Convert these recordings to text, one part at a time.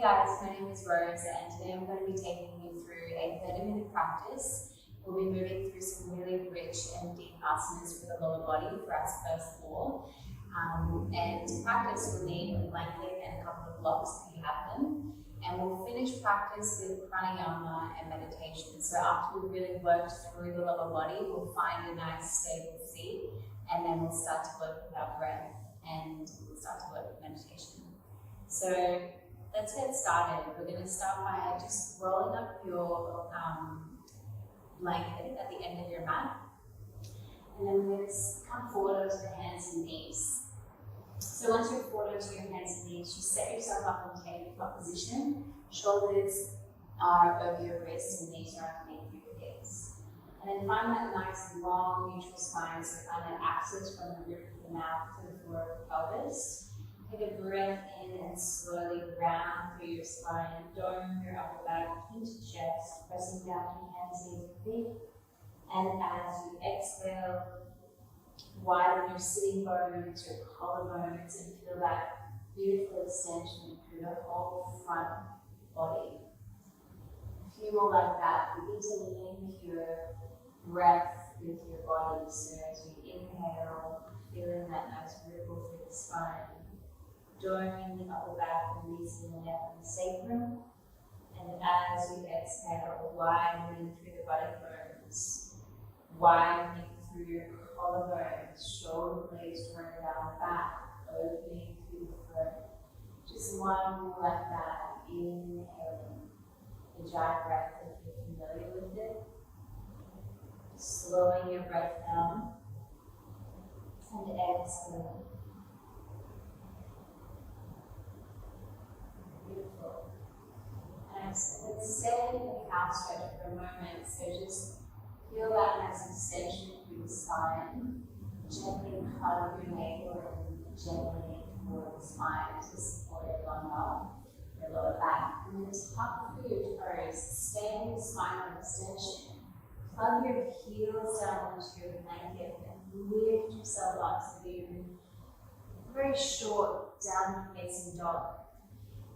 guys, my name is Rose and today I'm going to be taking you through a 30-minute practice. We'll be moving through some really rich and deep asanas for the lower body for our first floor. And to practice we'll need a blanket and a couple of blocks if you have them. And we'll finish practice with pranayama and meditation. So after we've really worked through the lower body, we'll find a nice stable seat and then we'll start to work with our breath and we'll start to work with meditation. So let's get started. We're going to start by just rolling up your blanket at the end of your mat. And then we're going to come forward onto the hands and knees. So once you're forward onto your hands and knees, you set yourself up in tabletop position. Shoulders are over your wrists and knees are underneath your hips. And then find that nice long neutral spine, so find that access from the roof of the mouth to the floor of the pelvis. Take a breath in and slowly round through your spine, dome your upper back into chest, pressing down to your hands, knees, and feet. And as you exhale, widen your sitting bones, your collarbones, and feel that beautiful extension through the whole front body. A few more like that. Begin to link your breath with your body. So as you inhale, feeling that nice ripple through the spine, doming the upper back, releasing the neck and the sacrum. And as you exhale, widening through the body bones, widening through your collarbones, shoulder blades running down the back, opening through the throat. Just one more like that, inhaling. The giant breath, if you're familiar with it. Slowing your breath down and exhaling. Beautiful. And let's stay in the calf stretch for a moment. So just feel that nice extension through the spine. Gently hug your navel and gently toward the spine to support your lumbar, your lower back. And then tuck through your toes. Stay in the spinal extension. Plug your heels down onto your blanket and lift yourself up so you're very short down facing dog.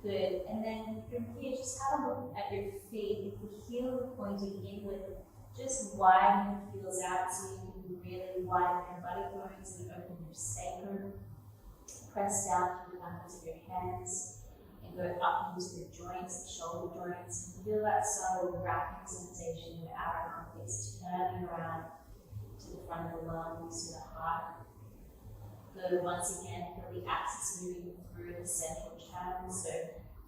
Good. And then from here, just have a look at your feet. If the heels are pointing inward, just widen your heels out so you can really widen your body bones and open your sacrum. Press down to the knuckles of your hands and go up into the joints, the shoulder joints, and feel that subtle wrapping sensation in your outer armpits, turning around to the front of the lungs, to the heart. Good. Once again, feel the axis moving through the central channel. So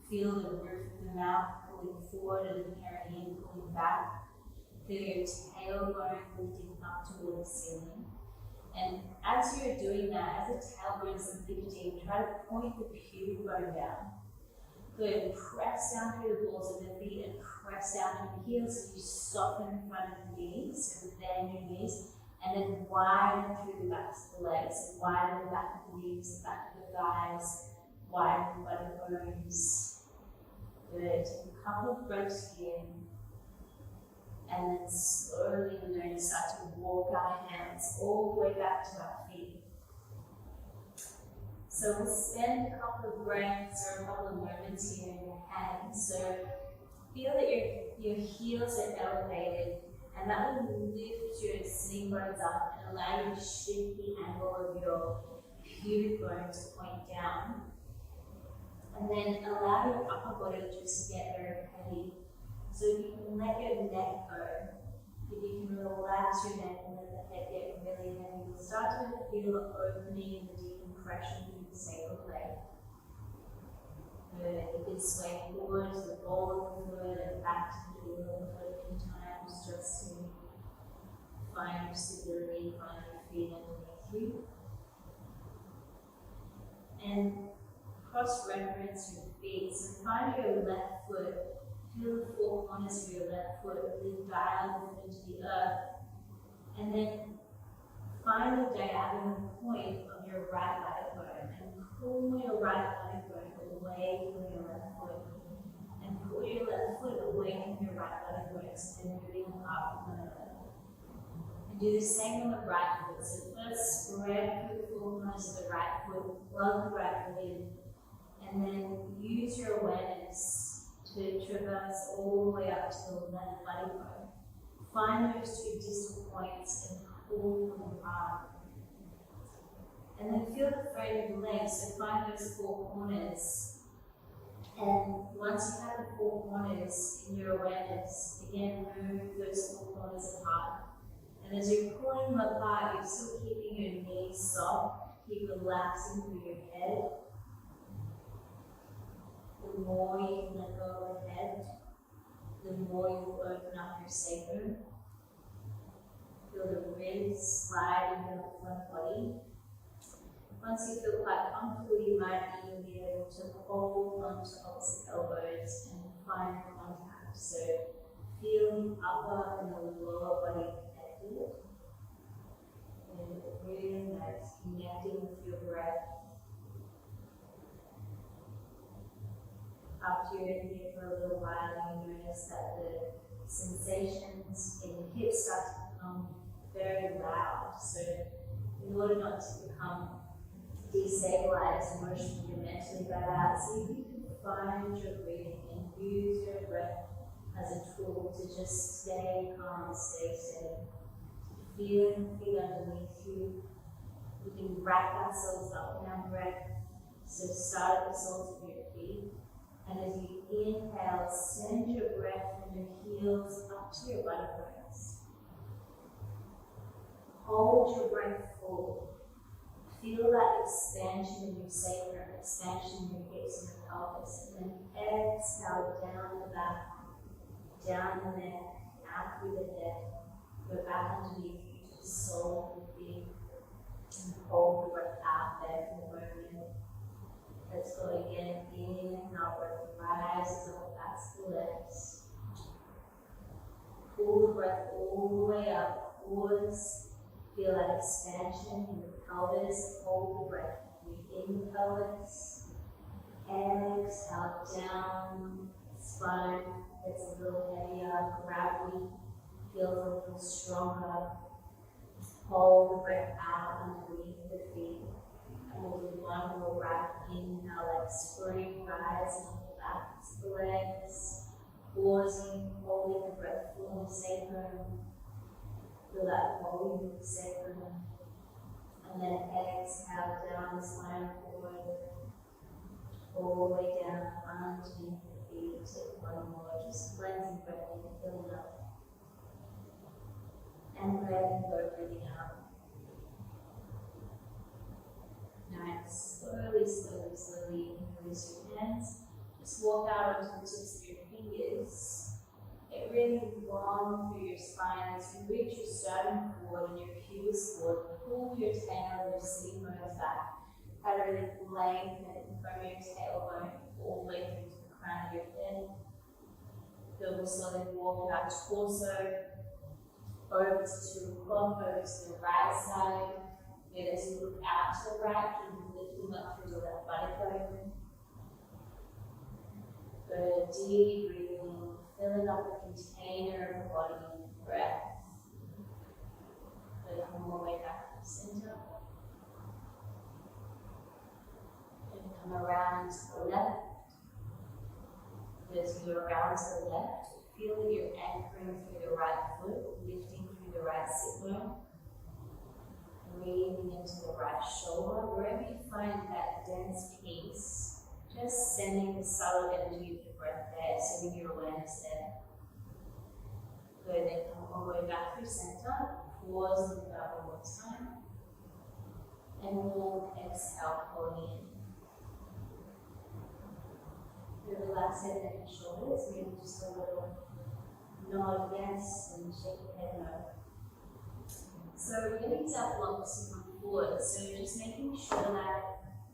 feel the roof of the mouth pulling forward and the perineum pulling back. Feel your tailbone lifting up toward the ceiling. And as you're doing that, as the tailbone is lifting, try to point the pubic bone down. Good. Press down through the balls of the feet and press down through the heels so you soften in front of the knees, so bend your knees. And then widen through the backs of the legs, widen the back of the knees, the back of the thighs, widen the body bones. Good. Take a couple of breaths here. And then slowly we're going to start to walk our hands all the way back to our feet. So we'll spend a couple of breaths or a couple of moments here in your hands. So feel that your heels are elevated. And that will lift your sitting bones up and allow you to shift the angle of your pubic bone to point down. And then allow your upper body just to get very heavy. So if you can let your neck go, if you can relax your neck and let the head get really heavy, you'll start to feel the opening and the decompression through the sacral leg. Good. You can sway forward to the ball of the foot and back to the heel of the foot a few times just to find your stability, find your feet underneath you. And cross-reference your feet. So find your left foot, feel the four corners of your left foot, really dial into the earth. And then find the diagonal point of your right leg bone and pull your right leg bone away from your left foot. And pull your left foot away from your right leg bone, so then moving up and over. And do the same on the right foot. So first spread through the four corners of the right foot, plug the right foot in, and And then use your awareness to traverse all the way up to the left body bone. Find those two distal points and pull them apart. And then feel the frame of the legs, so find those four corners. And once you have the four corners in your awareness, again move those four corners apart. And as you're pulling them apart, you're still keeping your knees soft, keep relaxing through your head. The more you can let go of the head, the more you will open up your sacrum. Feel the ribs sliding down the front body. Once you feel quite comfortable, you might even be able to hold onto opposite elbows and find contact. So feel the upper and the lower body connected. And really nice, connecting with your breath. After you're in here for a little while, you notice that the sensations in the hips start to become very loud. So in order not to become destabilized emotionally and mentally by that, see if you can find your breathing and use your breath as a tool to just stay calm, stay steady. Feeling the feet underneath you. We can wrap ourselves up in our breath. So start at the soles of your feet. And as you inhale, send your breath from your heels up to your butterflies. Hold your breath full. Feel that expansion in your sacrum, expansion in your hips and your pelvis. And then exhale down the back, down the neck, out through the head. Go back underneath you to the sole of your feet. And hold the breath out there for the moment. Let's go again. Inhale, breath rises up, backs the legs. Pull the breath all the way up, pause. Feel that expansion in the pelvis. Hold the breath in the pelvis. Exhale down. Spine gets a little heavier. Gravity feels a little stronger. Hold the breath out underneath the feet. And we'll do one more breath. Inhale, like spring rising on the backs of the legs. Pausing, holding the breath full of sacrum. Feel that volume of the sacrum. And then exhale down the spine forward. All the way down underneath the feet. Take one more, just cleansing breath in, filling up. And letting go, breathing out. Nice. Slowly, slowly, slowly release your hands. Just walk out onto the tips of your fingers. Get really long through your spine as you reach your sternum forward and your pubis forward. Pull your tail and your sitting bones back. Try to really lengthen from your tailbone all the way through to the crown of your head. Feel the slowly walk out torso over to 2 o'clock, over to the right side. And as you look out to the right, keep lifting up through the left body bone. Go deep breathing, filling up the container of the body with breath. Go come all the way back to the center. And come around to the left. As you go around to the left, feel that you're anchoring through the right foot, lifting through the right sit bone. Breathing into the right shoulder, wherever you find that dense peace, just sending the subtle energy of the breath there, sending your awareness there. Good, then come all the way back through center, pause and breathe out one more time. And then exhale, pulling in. Good, relax head, neck, and shoulders, maybe just a little nod yes and shake your head no. So we're going to use our blocks to come forward. So just making sure that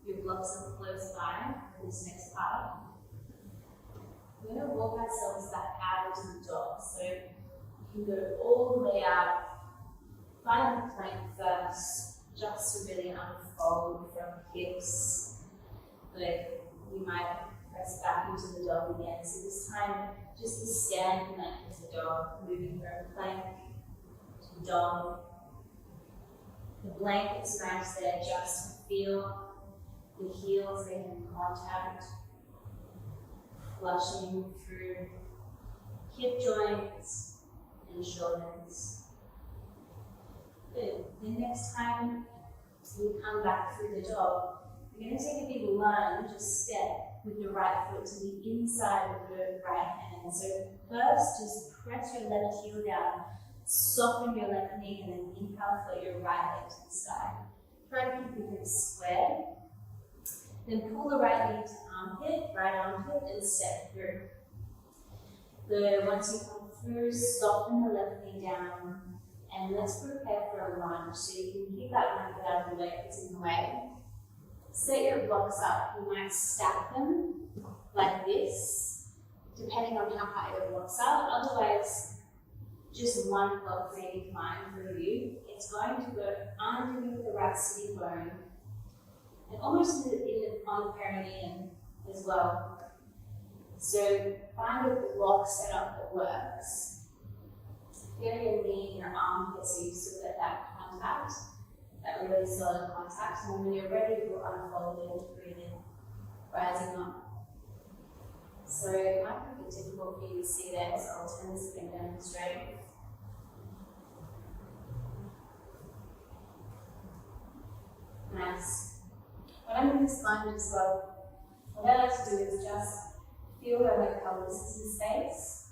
your blocks are close by for this next part. We're going to walk ourselves back out into the dog. So you can go all the way out, find the plank first, just to really unfold from hips. But you might press back into the dog again. So this time, just the stand plank as the dog, moving from plank to dog. The blanket's nice there just to feel the heels getting in contact, flushing through hip joints and shoulders. Good. Then next time you come back through the dog, you're going to take a big lunge, a step with the right foot to the inside of the right hand. So first, just press your left heel down, soften your left knee, and then inhale, float your right leg to the sky. Try to keep your hips square. Then pull the right knee to right armpit, and step through. Once you come through, soften the left knee down, and let's prepare for a lunge. So you can keep that one foot out of the way if it's in the way. Set your blocks up. You might stack them like this, depending on how high your blocks are. Otherwise, just one block may be fine for you. It's going to go underneath the right sitting bone and almost on the perineum as well. So find a block setup that works. Feel your knee and your armpit so you still get that contact, that really solid contact. And then when you're ready, you'll unfold it, breathe in, rising up. So it might be difficult for you to see there, so I'll turn this thing demonstrate. Nice. When I'm in this lunge as well, what I like to do is just feel where my pelvis is in space.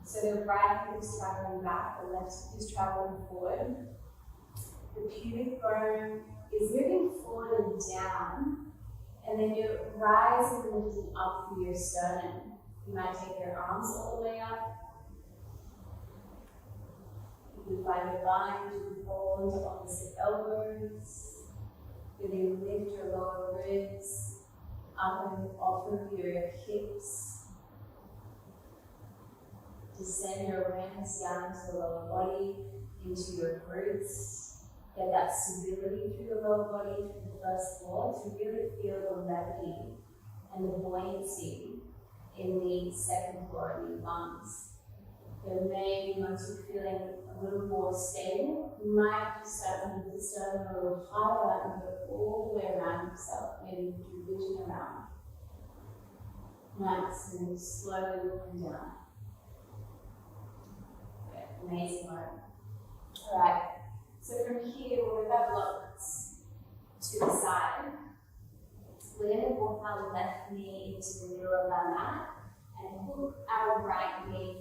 So the right hip is traveling back, the left hip is traveling forward. The pubic bone is moving forward and down, and then you're rising and lifting up through your sternum. You might take your arms all the way up. You can find a bind, you can hold into opposite elbows. You then lift your lower ribs up and off of your hips. Descend your awareness down to the lower body, into your glutes. Get that stability through the lower body, through the first floor, to really feel the levity and the buoyancy in the second floor in your lungs. Then maybe once you're feeling a little more stable, you might just start to move the sternum a little higher and go all the way around yourself, maybe do vision around. Nice, and slowly looking down. Okay, amazing work. Alright, so from here, we'll move our blocks to the side. We're going to walk our left knee into the middle of our mat and hook our right knee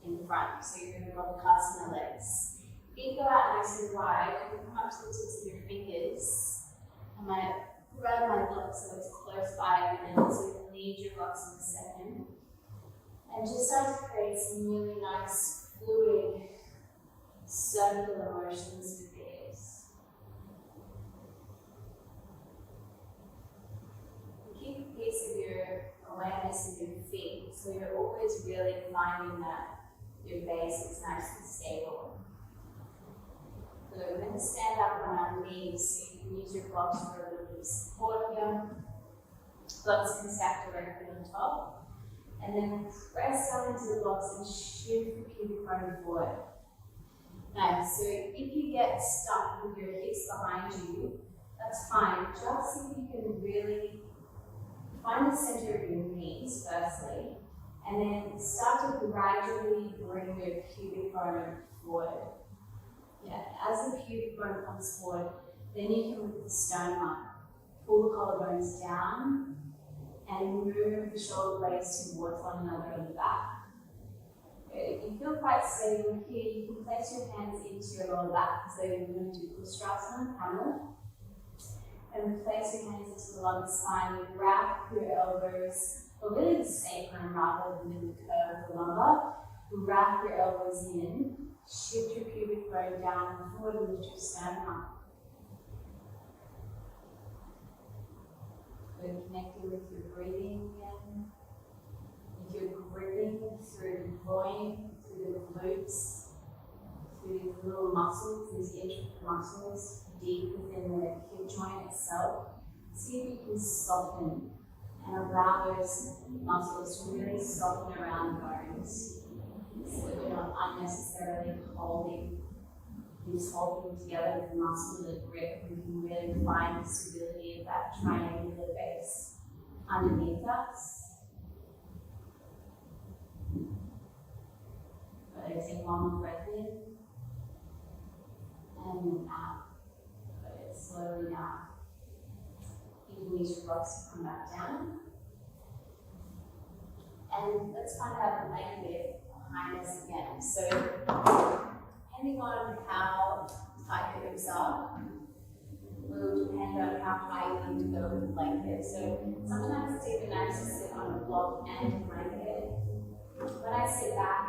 in front. So you're going to roll the calves in the legs. Feet go out nice and wide, and come up to the tips of your fingers. I might grab my blocks so it's close by, and then so you can lead your blocks in a second. And just start to create some really nice, fluid, circular motions with these. Keep a piece of your awareness in your feet, so you're always really finding that your base is nice and stable. So we're going to stand up on our knees, so you can use your blocks for a little bit of support here. Blocks can stack directly on top. And then press down into the blocks and shift the pubic bone forward. Nice. So if you get stuck with your hips behind you, that's fine. Just see if you can really find the center of your knees firstly, and then start to gradually bring your pubic bone forward. Yeah, as the pubic bone comes forward, then you can lift the sternum up, pull the collarbones down, and move the shoulder blades towards one another in the back. Good. If you feel quite stable here, you can place your hands into your lower back, so you're going to do Ustrasana, camel. And place your hands into the lumbar spine. You wrap your elbows, or really the sacrum rather than in the curve of the lumbar. Wrap your elbows in, shift your pubic bone down and forward, and lift your sternum up. Good, connecting with your breathing again. If you're gripping through the groin, through the glutes, through these little muscles, these intricate muscles, deep within the hip joint itself, see if you can soften and allow those muscles to really soften around the bones so that we're not unnecessarily holding this holding together with muscular grip, we can really find the stability of that triangular base underneath us. Good. Take one more breath in and out. Good. Slowly out. You can use your rocks to come back down. And let's find out the blanket behind us again. So, depending on how tight your hips are, will depend on how high you need to go with the blanket. So, sometimes it's even nice to sit on a block and a blanket. When I sit back,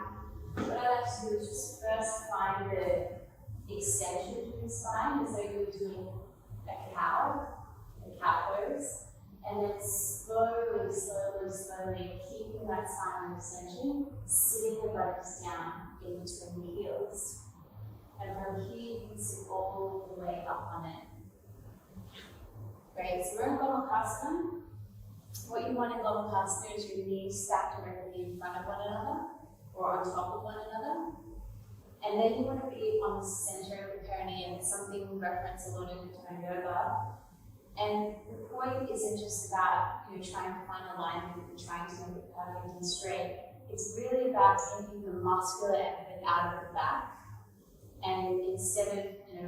what I like to do is just first find the extension to the spine, as though you're doing a cow pose. And then slowly, keeping that spinal extension, sitting the buttocks down in between the heels. And from here, you can sit all the way up on it. Great, so we're in Gomukhasana. What you want in Gomukhasana is your knees stacked directly in front of one another, or on top of one another. And then you want to be on the center of the perineum. It's something we reference a lot in Katonah yoga. And the point isn't just about trying to find alignment and trying to make it perfect and straight. It's really about taking the muscular effort out of the back. And instead of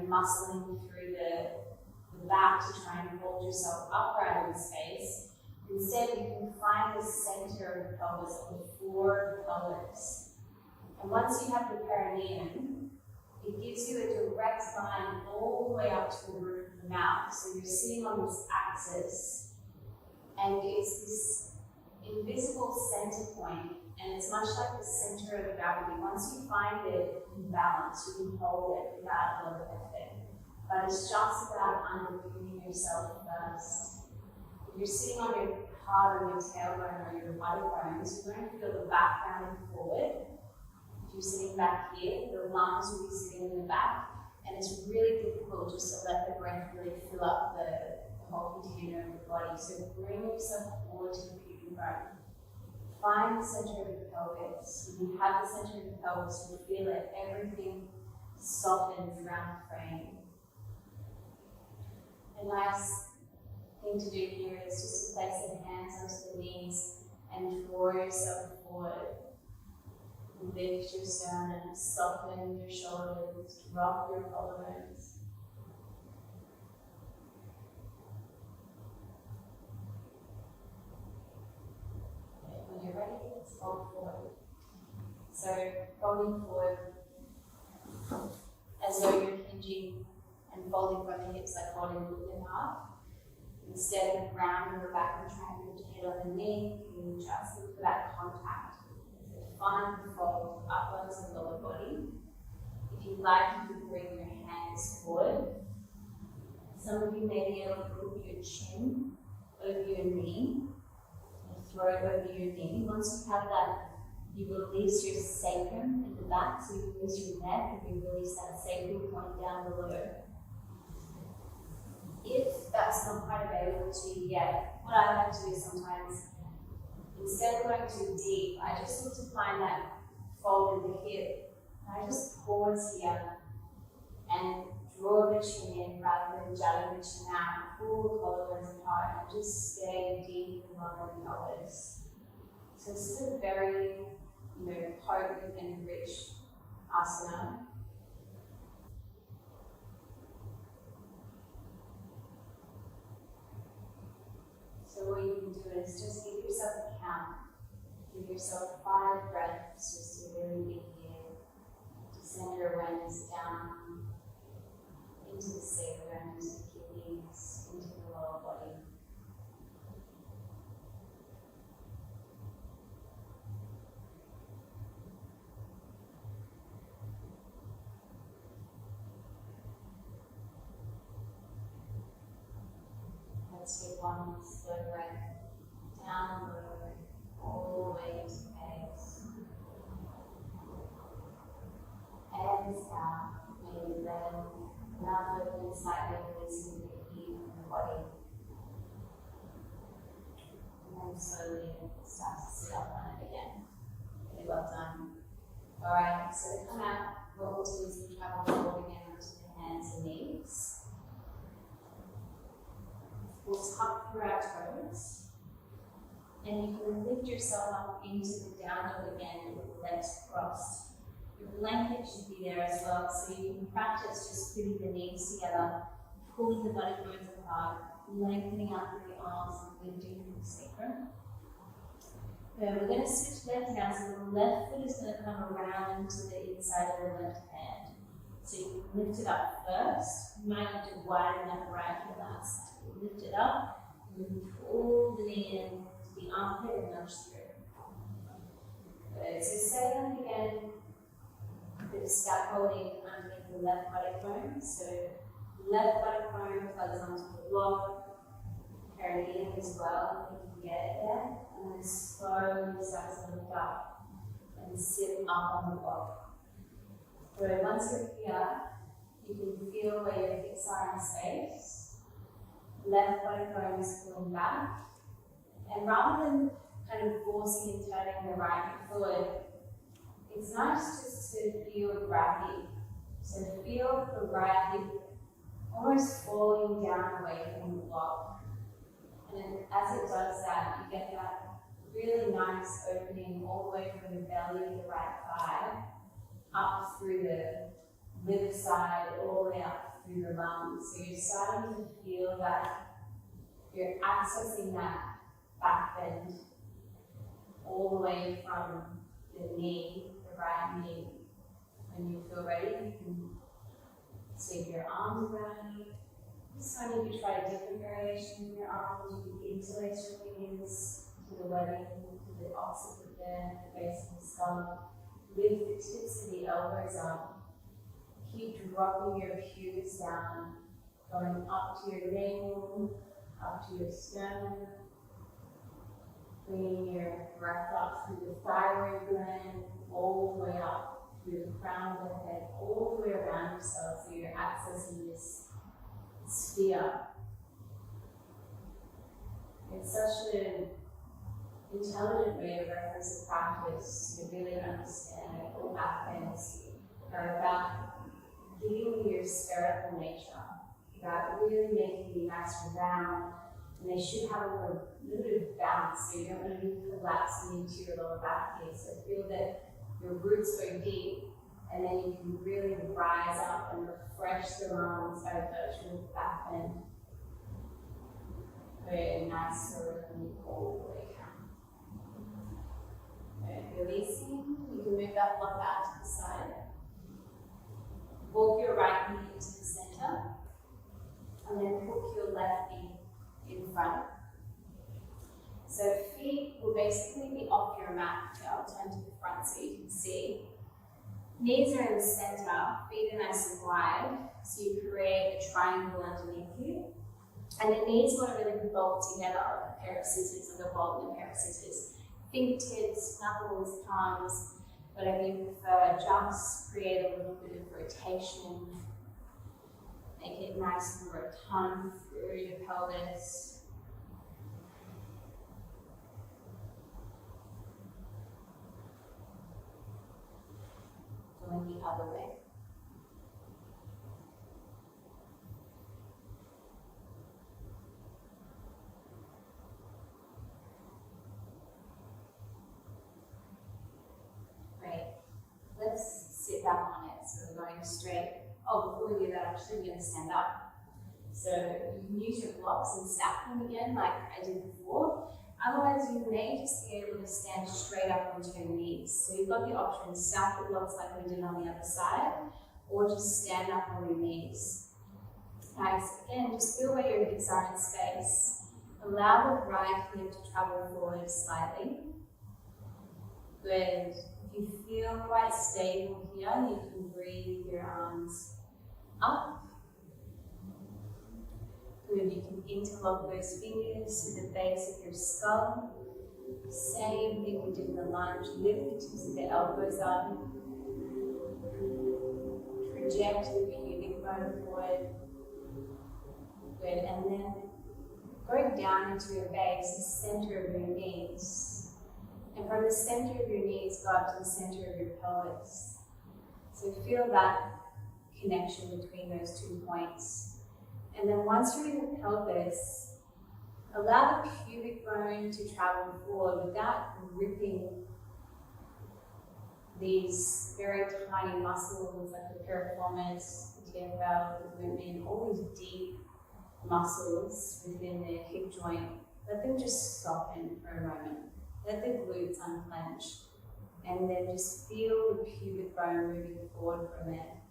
muscling through the back to try and hold yourself upright in space, instead you can find the center of the pelvis, or the floor of the pelvis. And once you have the perineum, it gives you a direct line all the way up to the roof of the mouth. So you're sitting on this axis, and it's this invisible center point, and it's much like the center of gravity. Once you find it in balance, you can hold it without a lot of effort. But it's just about underpinning yourself first. If you're sitting on your heart or your tailbone or your body bones, you're going to feel the back rounding forward. If you're sitting back here, the lungs will be sitting in the back, and it's really difficult just to let the breath really fill up the whole container of the body. So bring yourself forward to the pubic bone. Find the center of the pelvis. When you have the center of the pelvis, you'll feel it. Everything softens around the frame. A nice thing to do here is just to place the hands onto the knees and draw yourself forward. Lift your sternum, soften your shoulders, drop your collarbones. Okay, when you're ready, let's fold forward. So, folding forward as though you're hinging and folding from the hips, like folding in half. Instead of rounding your back and trying to put your head on the knee, you just look for that contact. Find the fold upwards and lower body. If you'd like, you can bring your hands forward. Some of you may be able to put your chin over your knee, your throat over your knee. Once you have that, you release your sacrum in the back, so you release your neck and you release that sacrum point down below. If that's not quite available to you yet, what I like to do sometimes, instead of going too deep, I just look to find that fold in the hip. And I just pause here and draw the chin in rather than jutting the chin out. Pull the collarbones apart and just stay deep and long in the pelvis. So this is a very, potent and rich asana. So what you can do is just give yourself a count. Give yourself 5 breaths just to really be here. To send your awareness down into the sacrum, into the kidneys, into the lower body. Let's take one slow breath down the lower, all the way into the face. Exhale, maybe let mouth open slightly, releasing the heat from the body. And then slowly start to sit up on it again. Really well done. Alright, so to come out, what we'll do is we'll travel forward again hands and knees. We'll tuck through our toes. And you can lift yourself up into the down dog again with the legs crossed. Your blanket should be there as well, so you can practice just putting the knees together, pulling the body bones apart, lengthening out through the arms and lifting through the sacrum. Then we're going to switch legs now, so the left foot is going to come around to the inside of the left hand. So you can lift it up first. You might have to widen that right heel outside. Lift it up, and you pull the knee in to the armpit and nudge through. Good. So setting up again, a bit of scaffolding underneath the left buttock bone. So left buttock bone plugs onto the block, perineum as well, if you can get it there. And then slowly start to lift up and sit up on the block. Good. Once you're here, you can feel where your hips are in space. Left buttock bone is pulling back. And rather than kind of forcing and turning the right hip forward, it's nice just to feel gravity. So feel the right hip almost falling down away from the block. And then as it does that, you get that really nice opening all the way from the belly of the right thigh up through the liver side, all the way up through the lungs. So you're starting to feel that you're accessing that back bend all the way from the knee, the right knee. When you feel ready, you can sweep your arms around you. This time you can try a different variation with your arms. You can interlace your fingers to the webbing, to the opposite of the base of the skull. Lift the tips of the elbows up. Keep dropping your pubis down, going up to your navel, up to your sternum. Bringing your breath up through the thyroid gland, all the way up through the crown of the head, all the way around yourself, so you're accessing this sphere. It's such an intelligent way of reference to practice to really understand that all back bends are about giving you your spherical nature, about really making you nice and round, and they should have a little bit of bounce, so you don't want to be collapsing into your lower back here. So feel that your roots go deep, and then you can really rise up and refresh the lungs by virtue of the back bend. Very nice rhythm all the way down. Good. Releasing, you can move that block out to the side. Walk your right knee into the center, and then hook your left knee in front. So feet will basically be off your mat. Okay, I'll turn to the front so you can see. Knees are in the center, feet are nice and wide, so you create a triangle underneath you. And the knees want to really bolt together like a pair of scissors, like a bolt and a pair of scissors. Fingertips, knuckles, palms, whatever you prefer, just create a little bit of rotation. Make it nice and rotund through your pelvis. Going the other way. Great. Let's sit back on it. So we're going straight. Oh, before we do that, actually, we're going to stand up. So you can use your blocks and stack them again, like I did before. Otherwise, you may just be able to stand straight up onto your knees. So you've got the option, stack the blocks like we did on the other side, or just stand up on your knees. Nice. Again, just feel where your hips are in space. Allow the right hip to travel forward slightly. Good. If you feel quite stable here, you can breathe your arms up. Good, you can interlock those fingers to the base of your skull. Same thing we did in the lunge. Lift the tips of the elbows up. Project the pubic bone forward. Good, and then go down into your base, the center of your knees. And from the center of your knees, go up to the center of your pelvis. So feel that connection between those 2 points. And then once you're in the pelvis, allow the pubic bone to travel forward without gripping these very tiny muscles like the piriformis, the TFL, the gluten, all these deep muscles within the hip joint. Let them just soften for a moment. Let the glutes unclench. And then just feel the pubic bone moving forward from there.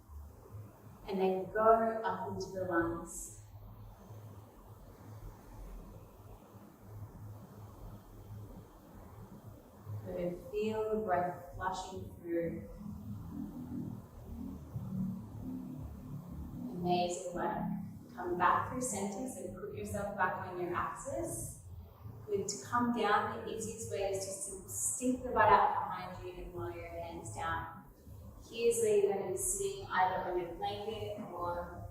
And then go up into the lungs. Good. Feel the breath flushing through. Amazing work. Come back through center, so put yourself back on your axis. Good. To come down, the easiest way is just to stick the butt out behind you and lower your hands down. Here's where you're going to be sitting either on your blanket or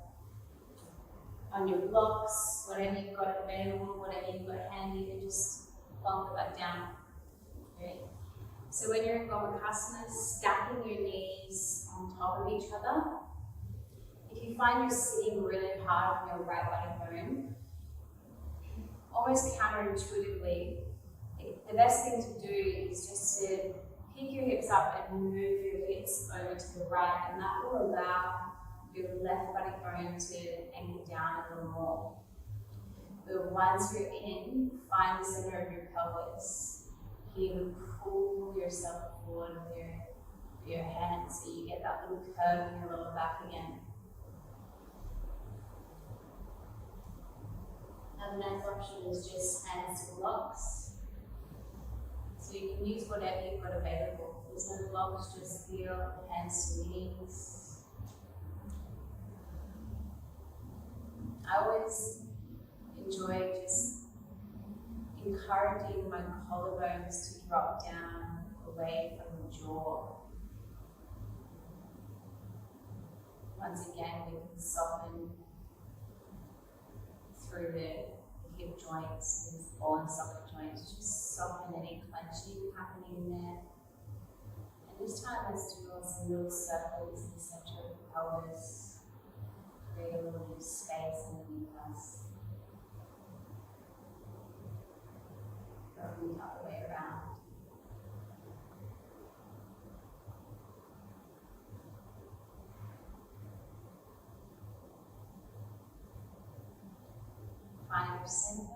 on your blocks, whatever you've got available, whatever you've got handy, and just bump the butt down. Okay. So when you're in Gomukhasana, stacking your knees on top of each other. If you find you're sitting really hard on your right body bone, almost counterintuitively, the best thing to do is just to pick your hips up and move your hips over to the right, and that will allow your left body bone to anchor down a little more. But once you're in, find the center of your pelvis. Here, pull yourself forward with your hands so you get that little curve in your lower back again. Another nice option is just hands to blocks. So you can use whatever you've got available. If there's no blocks, just feel hands to knees. I always enjoy just encouraging my collarbones to drop down away from the jaw. Once again, we can soften through the hip joints, these ball and socket joints, just soften any clenching happening there. And this time, let's do some little circles in the center of the pelvis, create a little bit of space underneath us. Going the other way around. Find your center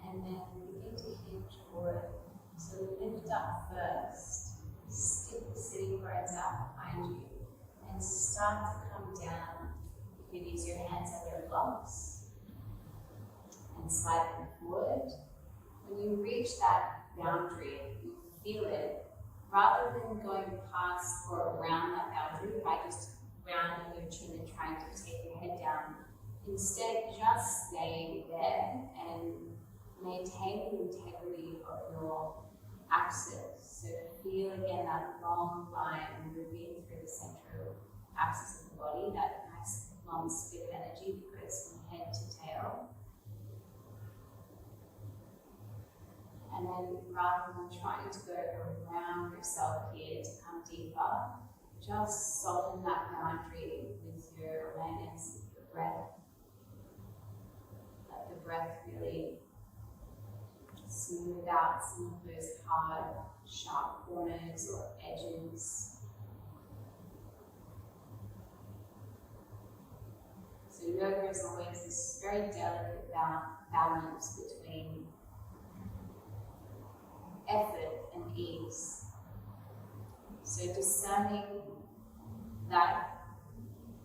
and then begin to hinge forward. So lift up first, stick the sitting bones out behind you, and start to come down. You can use your hands on your blocks and slide them forward. When you reach that boundary, you feel it, rather than going past or around that boundary by just rounding your chin and trying to take your head down. Instead, just stay there and maintain the integrity of your axis. So feel again that long line moving through the central axis of the body, that nice long split of energy that goes from head to tail. And then rather than trying to go around yourself here to come deeper, just soften that boundary with your awareness of your breath. Let the breath really smooth out some of those hard, sharp corners or edges. So yoga is always this very delicate balance between effort and ease. So discerning that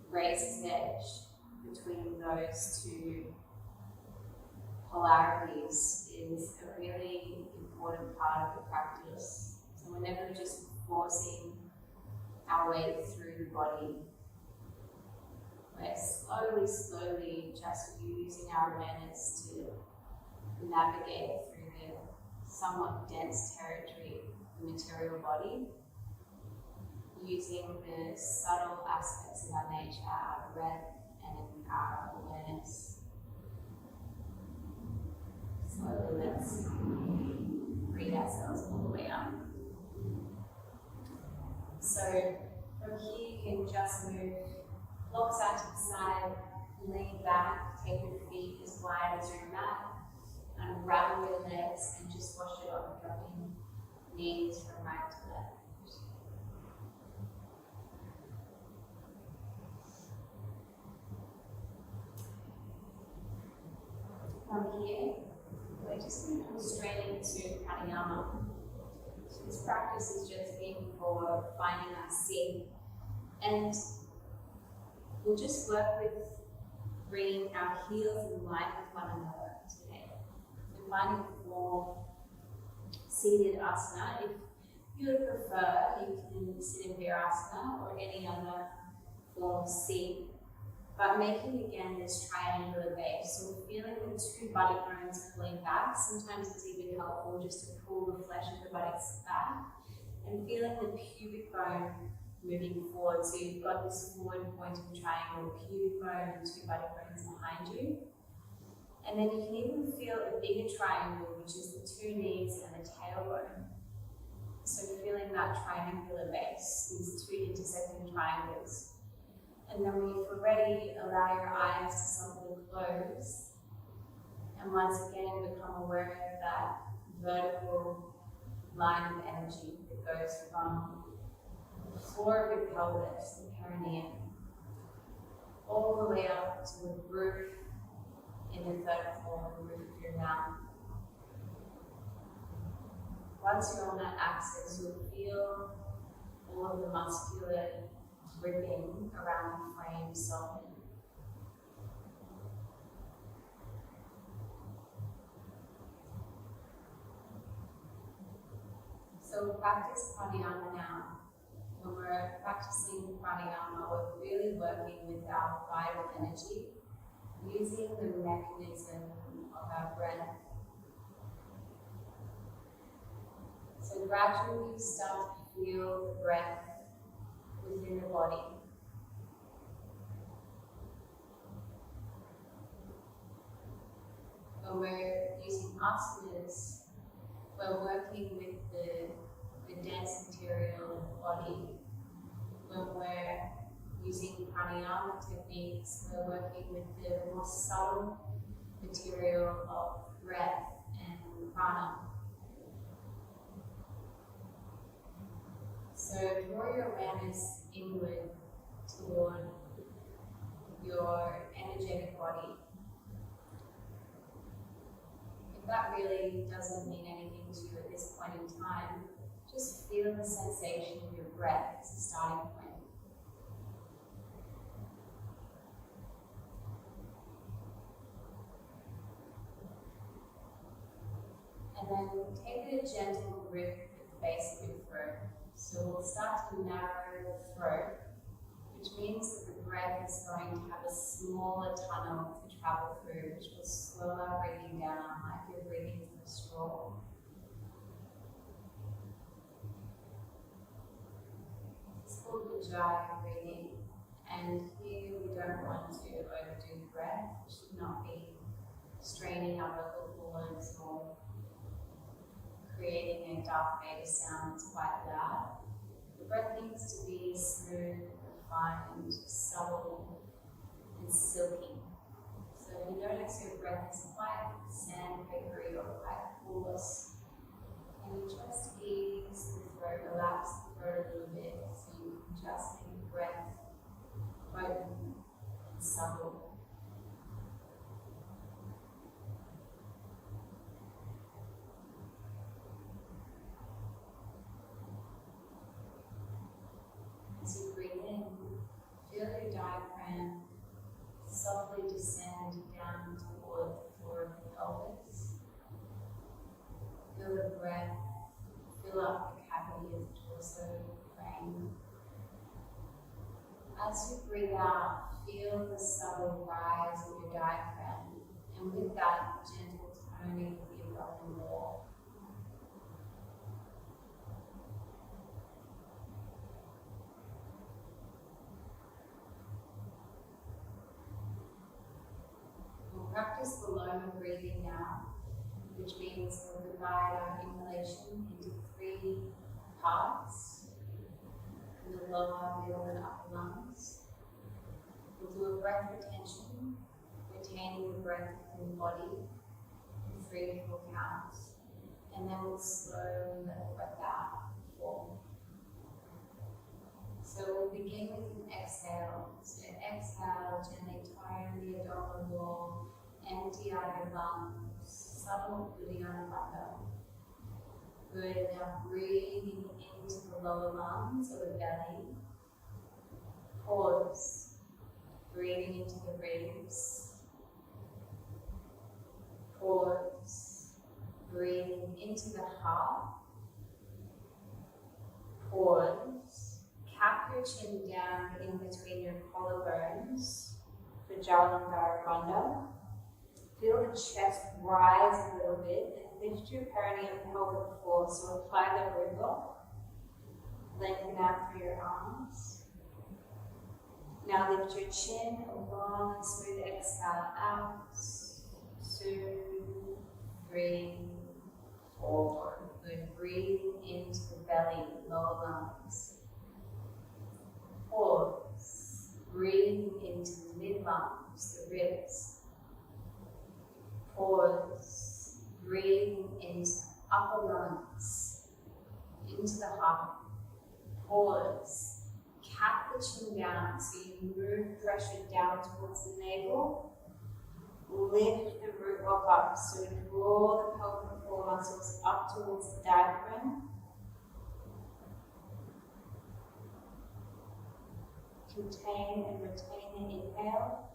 razor's edge between those two polarities is a really important part of the practice. So we're never just forcing our way through the body. We're slowly just using our awareness to navigate through the somewhat dense territory of the material body, using the subtle aspects of our nature, our breath, and our awareness. Slowly, let's breathe ourselves all the way up. So from here, you can just move lock side to the side, lean back, take your feet as wide as your mat, unravel your legs and just wash it off, dropping knees from right to left. From here, we're just going to come straight into pranayama. So this practice is just being for finding our seat, and we'll just work with bringing our heels in line with one another today. So finding a form, seated asana. If you would prefer, you can sit in virasana or any other form of seat, but making again this triangular base. So we're feeling the two buttock bones pulling back. Sometimes it's even helpful just to pull the flesh of the buttocks back and feeling the pubic bone moving forward. So you've got this forward pointing triangle, pubic bone and two buttock bones behind you. And then you can even feel a bigger triangle, which is the two knees and the tailbone. So feeling that triangular base, these two intersecting triangles. And then when you're ready, allow your eyes to softly close. And once again, become aware of that vertical line of energy that goes from the floor of your pelvis, the perineum, all the way up to the roof in the third floor, the roof of your mouth. Once you're on that axis, you'll feel all of the muscular gripping around the frame soften. So we'll practice pranayama now. When we're practicing pranayama, we're really working with our vital energy, using the mechanism of our breath. So gradually you start to feel the breath within the body. When we're using asanas, we're working with the dense material of the body. When we're using pranayama techniques, we're working with the more subtle material of breath and prana. So draw your awareness inward toward your energetic body. If that really doesn't mean anything to you at this point in time, just feel the sensation of your breath as a starting point. And then take a gentle grip at the base of your throat. So we'll start to narrow the throat, which means that the breath is going to have a smaller tunnel to travel through, which will slow our breathing down like you're breathing through a straw. It's called Ujjayi breathing, and here we don't want to overdo the breath. We should not be straining our vocal cords or creating a Darth Vader sound that's quite loud. The breath needs to be smooth, refined, subtle, and silky. So you notice your breath is quite sandpapery or quite porous. And you just ease the throat, relax the throat a little bit so you can just make the breath open and subtle. As you breathe in, feel your diaphragm softly descend down toward the floor of the pelvis. Feel the breath fill up the cavity of the torso frame. As you breathe out, feel the subtle rise of your diaphragm, and with that, gentle toning of the abdominal wall. Practice the Lunge breathing now, which means we'll divide our inhalation into 3 parts in the lower, middle, and upper lungs. We'll do a breath retention, retaining the breath in the body for 3 to 4 counts. And then we'll slowly let the breath out, 4. So we'll begin with an exhale. So exhale, gently tone the abdominal wall, empty out your lungs, subtle pranayama. Good, now breathing into the lower lungs or the belly. Pause, breathing into the ribs. Pause, breathing into the heart. Pause, cap your chin down in between your collarbones for Jalandhara. Feel the chest rise a little bit and lift your perineum pelvic floor. So apply the root lock. Lengthen out through your arms. Now lift your chin, a long and smooth exhale out. 2, 3, 4. Good. Breathing into the belly, lower lungs. Pause. Breathing into the mid lungs, the ribs. Pause, breathing into upper lungs, into the heart. Pause, cap the chin down so you move pressure down towards the navel. Lift the root lock up, so we draw the pelvic floor muscles up towards the diaphragm. Contain and retain the inhale.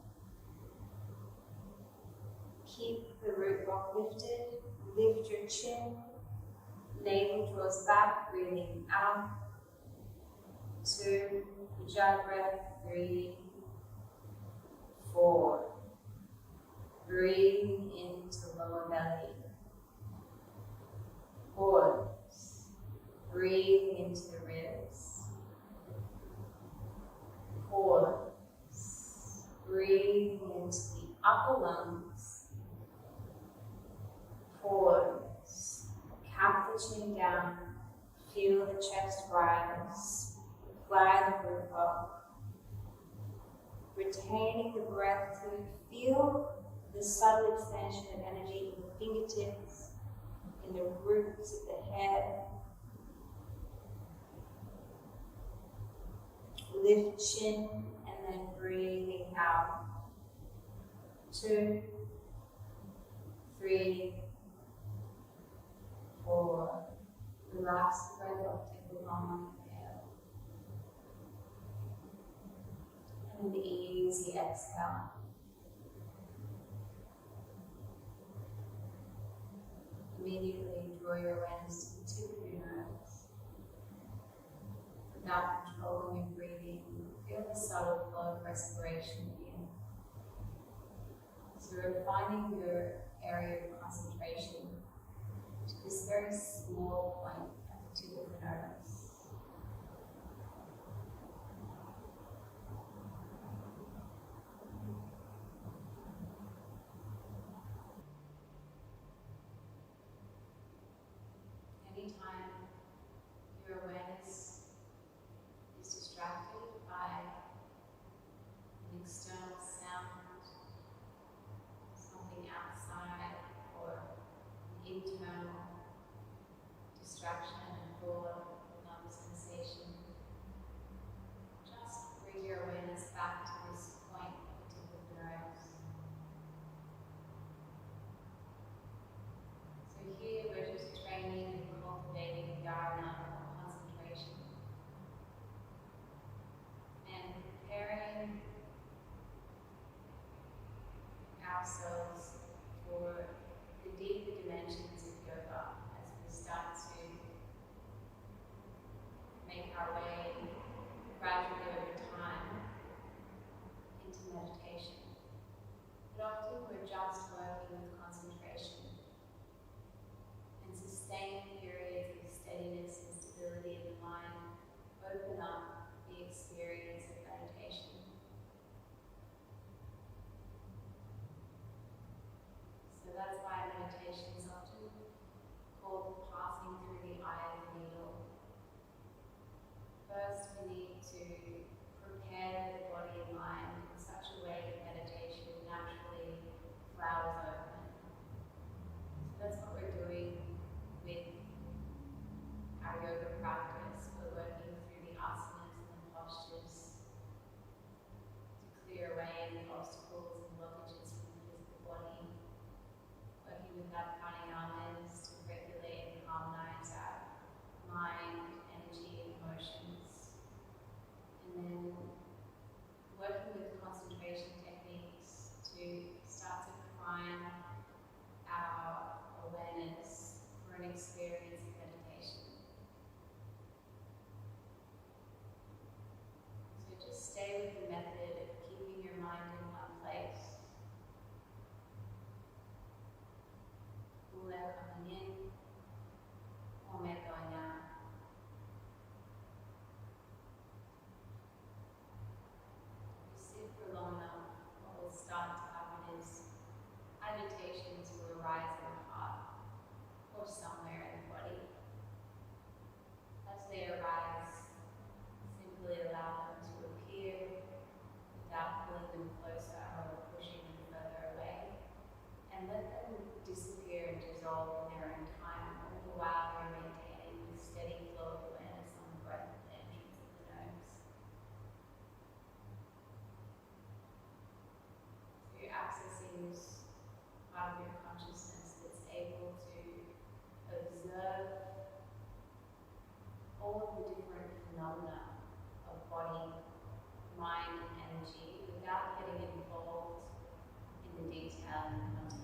Keep the root lock lifted, lift your chin, navel draws back, breathing out. 2, ujjayi breath, 3, 4. Breathing into lower belly. Pause, breathing into the ribs. Pause, breathing into the upper lungs. Pause, cap the chin down, feel the chest rise, apply the root lock, retaining the breath to feel the subtle expansion of energy in the fingertips, in the roots of the head. Lift chin and then breathing out. 2, 3, 4. Relax the breath off, take a long inhale. And an easy exhale. Immediately draw your awareness to the tip of your nose. Without controlling your breathing, feel the subtle flow of respiration here. So refining your area of concentration to this very small point at the tip of the nose. Anytime your awareness is distracted by an external sound, something outside, or an internal distraction and thought, numb sensation, just bring your awareness back to this point at the tip of the nose. So here we're just training and cultivating dharana, concentration, and preparing ourselves for the deeper dimensions of yoga as we start to make our way gradually over time into meditation. But often we're just working with concentration and sustained periods of steadiness and stability of the mind open up the experience of meditation. So that's why meditation is often called passing through the eye of the needle. First, we need to prepare the body and mind in such phenomena of body, mind, and energy without getting involved in the detail and